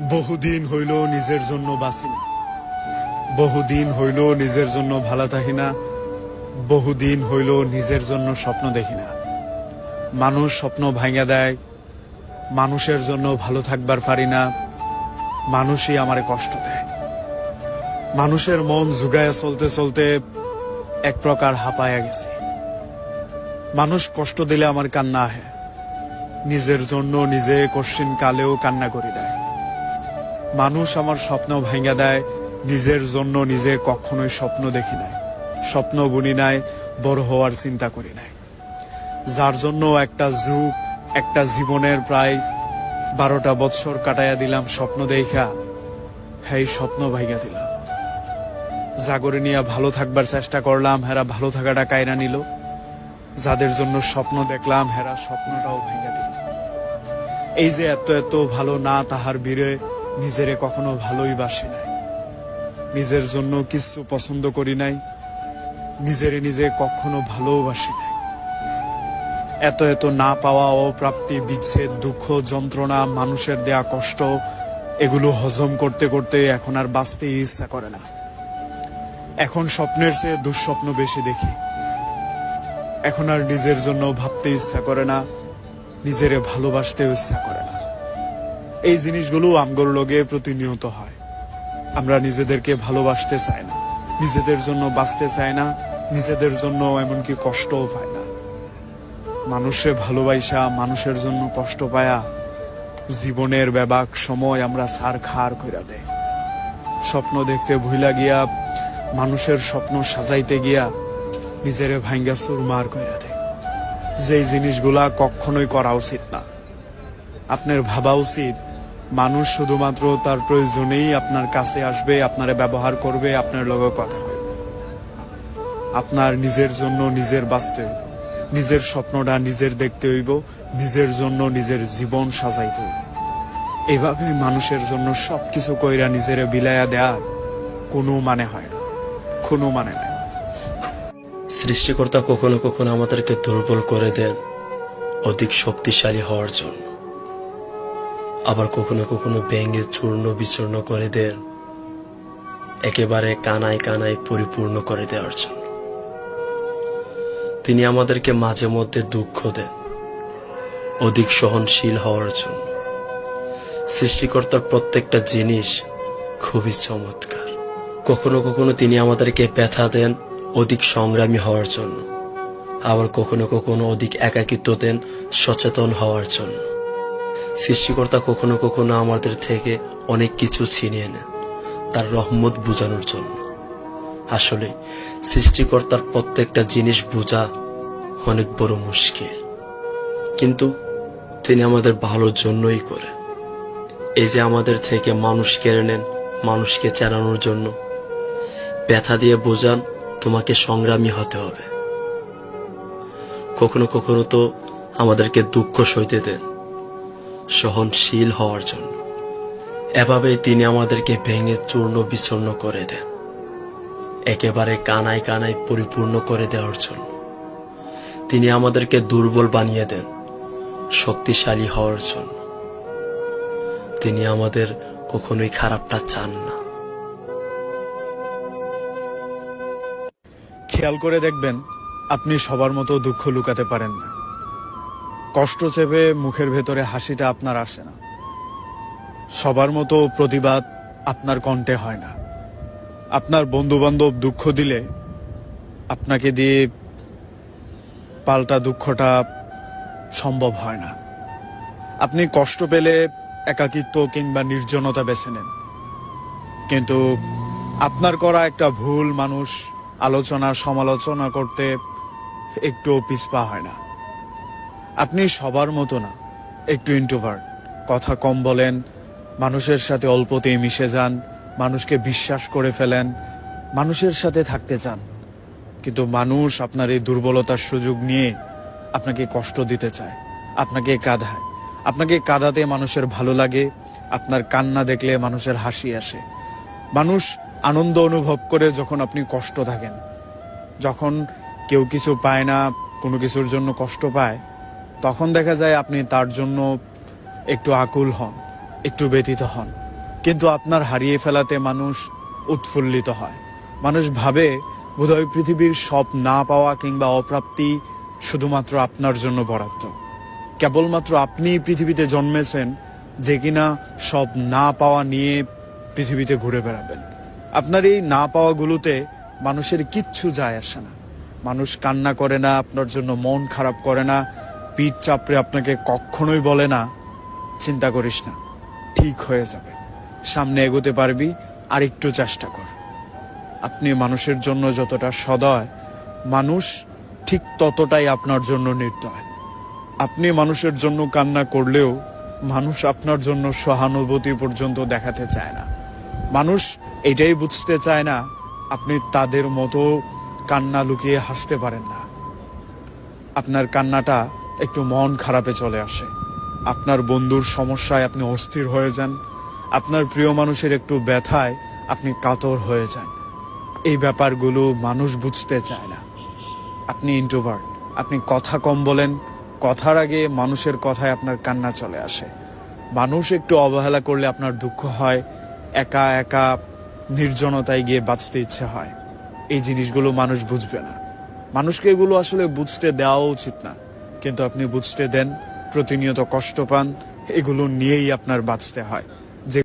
বহুদিন হইল নিজের জন্য বাঁচি না, বহুদিন হইল নিজের জন্য ভালো থাকি না, বহুদিন হইল নিজের জন্য স্বপ্ন দেখি না। মানুষ স্বপ্ন ভাঙা দেয়, মানুষের জন্য ভালো থাকবার পারি না, মানুষই আমারে কষ্ট দেয়। মানুষের মন জুগায়া চলতে চলতে এক প্রকার হাঁপায়া গেছে। মানুষ কষ্ট দিলে আমার কান্না আহে, নিজের জন্য নিজে কশ্চিন কালেও কান্না করে দেয়। মানুষ আমার স্বপ্ন ভাঙা দেয়, নিজের জন্য নিজে কখনোই স্বপ্ন দেখি নাই, স্বপ্ন বুনি নাই, বড় হওয়ার চিন্তা করি নাই। যার জন্য একটা যুগ, একটা জীবনের প্রায় 12টা বৎসর কাটাইয়া দিলাম স্বপ্ন দেখা, হ্যাঁ স্বপ্ন ভাঙা দিলাম। জাগরে নিয়ে ভালো থাকবার চেষ্টা করলাম, হেরা ভালো থাকাটা কায়রা নিল। যাদের জন্য স্বপ্ন দেখলাম হেরা স্বপ্নটাও ভেঙে দিল। এই যে এত এত ভালো না তাহার বীরে নিজেরে কখনো ভালোই বাসি নাই, নিজের জন্য কিছু পছন্দ করি নাই, নিজেরে নিজে কখনো ভালোবাসি নাই। এত এত না পাওয়া, অপ্রাপ্তি, বিচ্ছেদ, দুঃখ, যন্ত্রণা, মানুষের দেয়া কষ্ট, এগুলো হজম করতে করতে এখন আর বাঁচতে ইচ্ছা করে না। এখন স্বপ্নের চেয়ে দুঃস্বপ্ন বেশি দেখি। এখন আর নিজের জন্য ভাবতে ইচ্ছা করে না, নিজেরে ভালোবাসতে ইচ্ছা করে না। এই জিনিসগুলো আমগোর লগে প্রতিনিয়ত হয়। আমরা নিজেদেরকে ভালোবাসতে চাই না, নিজেদের জন্য বাঁচতে চাই না, নিজেদের জন্য এমনকি কষ্টও পাই না। মানুষে ভালোবাসা, মানুষের জন্য কষ্ট পায়া জীবনের ব্যাবাক সময় আমরা সার খার কইরা দেয়। স্বপ্ন দেখতে ভুইলা গিয়া, মানুষের স্বপ্ন সাজাইতে গিয়া নিজেরে ভাঙ্গা চুরমার কইরা দেয়। যেই জিনিসগুলা কখনোই করা উচিত না। আপনার ভাবা উচিত মানুষ শুধুমাত্র তার প্রয়োজনেই আপনার কাছে আসবে, আপনারে ব্যবহার করবে, আপনার লগে কথা কইবে। আপনার নিজের জন্য নিজের বাঁচতে হইব, নিজের স্বপ্নটা নিজের দেখতে হইব, নিজের জন্য নিজের জীবন সাজাইতে হইব। এভাবে মানুষের জন্য সবকিছু কইরা নিজেরে বিলাইয়া দেওয়ার কোনো মানে হয় না, কোনো মানে নাই। সৃষ্টিকর্তা কখনো কখনো আমাদেরকে দুর্বল করে দেন অধিক শক্তিশালী হওয়ার জন্য, আবার কখনো কখনো ভেঙে চূর্ণ বিচূর্ণ করে দেন একেবারে কানায় কানায় পরিপূর্ণ করে দেওয়ার জন্য। তিনি আমাদেরকে মাঝে মধ্যে দুঃখ দেন অধিক সহনশীল হওয়ার জন্য। সৃষ্টিকর্তার প্রত্যেকটা জিনিস খুবই চমৎকার। কখনো কখনো তিনি আমাদেরকে ব্যথা দেন অধিক সংগ্রামী হওয়ার জন্য, আবার কখনো কখনো অধিক একাকিত্ব দেন সচেতন হওয়ার জন্য। সৃষ্টিকর্তা কখনো কখনো আমাদের থেকে অনেক কিছু ছিনিয়ে নেন তার রহমত বোঝানোর জন্য। আসলে সৃষ্টিকর্তার প্রত্যেকটা জিনিস বোঝা অনেক বড় মুশকিল, কিন্তু তিনি আমাদের ভালোর জন্যই করে। এই যে আমাদের থেকে মানুষ কেড়ে নেন মানুষকে চেনানোর জন্য, ব্যথা দিয়ে বোঝান তোমাকে সংগ্রামী হতে হবে। কখনো কখনো তো আমাদেরকে দুঃখ সইতে দেন সহনশীল হওয়ার জন্য। এভাবেই তিনি আমাদেরকে ভেঙে চূর্ণ বিচূর্ণ করে দেন একেবারে কানায় কানায় পরিপূর্ণ করে দেওয়ার জন্য। তিনি আমাদেরকে দুর্বল বানিয়ে দেন শক্তিশালী হওয়ার জন্য। তিনি আমাদের কখনোই খারাপটা চান না। খেয়াল করে দেখবেন, আপনি সবার মতো দুঃখ লুকাতে পারেন না। কষ্ট চেপে মুখের ভেতরে হাসিটা আপনার আসে না। সবার মতো প্রতিবাদ আপনার কণ্ঠে হয় না। আপনার বন্ধু বান্ধব দুঃখ দিলে আপনাকে দিয়ে পাল্টা দুঃখটা সম্ভব হয় না। আপনি কষ্ট পেলে একাকিত্ব কিংবা নির্জনতা বেছে নেন, কিন্তু আপনার করা একটা ভুল মানুষ আলোচনা সমালোচনা করতে একটু পিছপা হয় না। আপনি সবার মতো না, একটু ইন্ট্রোভার্ট, কথা কম বলেন, মানুষের সাথে অল্পতেই মিশে যান, মানুষকে বিশ্বাস করে ফেলেন, মানুষের সাথে থাকতে চান। কিন্তু মানুষ আপনার এই দুর্বলতার সুযোগ নিয়ে আপনাকে কষ্ট দিতে চায়, আপনাকে কাঁদায়। আপনাকে কাঁদাতে মানুষের ভালো লাগে, আপনার কান্না দেখলে মানুষের হাসি আসে। মানুষ আনন্দ অনুভব করে যখন আপনি কষ্ট থাকেন। যখন কেউ কিছু পায় না, কোনো কিছুর জন্য কষ্ট পায়, তখন দেখা যায় আপনি তার জন্য একটু আকুল হন, একটু ব্যথিত হন। কিন্তু আপনার হারিয়ে ফেলাতে মানুষ উৎফুল্লিত হয়। মানুষ ভাবে বোধহয় পৃথিবীর সব না পাওয়া কিংবা অপ্রাপ্তি শুধুমাত্র আপনার জন্য বরাদ্দ। কেবলমাত্র আপনি পৃথিবীতে জন্মেছেন যে কিনা সব না পাওয়া নিয়ে পৃথিবীতে ঘুরে বেড়াবেন। আপনার এই না পাওয়াগুলোতে মানুষের কিচ্ছু যায় আসে না। মানুষ কান্না করে না, আপনার জন্য মন খারাপ করে না, পিঠ চাপড়ে আপনাকে কখনোই বলে না চিন্তা করিস না, ঠিক হয়ে যাবে, সামনে এগোতে পারবি, আর একটু চেষ্টা কর। আপনি মানুষের জন্য যতটা সদয়, মানুষ ঠিক ততটাই আপনার জন্য নির্দয়। আপনি মানুষের জন্য কান্না করলেও মানুষ আপনার জন্য সহানুভূতি পর্যন্ত দেখাতে চায় না। মানুষ এটাই বুঝতে চায় না আপনি তাদের মতো কান্না লুকিয়ে হাসতে পারেন না। আপনার কান্নাটা একটু মন খারাপে চলে আসে, আপনার বন্ধুর সমস্যায় আপনি অস্থির হয়ে যান, আপনার প্রিয় মানুষের একটু ব্যথায় আপনি কাতর হয়ে যান। এই ব্যাপারগুলো মানুষ বুঝতে চায় না। আপনি ইন্ট্রোভার্ট, আপনি কথা কম বলেন, কথার আগে মানুষের কথায় আপনার কান্না চলে আসে। মানুষ একটু অবহেলা করলে আপনার দুঃখ হয়, একা একা নির্জনতায় গিয়ে বাঁচতে ইচ্ছে হয়। এই জিনিসগুলো মানুষ বুঝবে না। মানুষকে এগুলো আসলে বুঝতে দেওয়া উচিত না, কিন্তু আপনি বুঝতে দেন, প্রতিনিয়ত কষ্ট পান, এগুলো নিয়েই আপনার বাঁচতে হয়। যে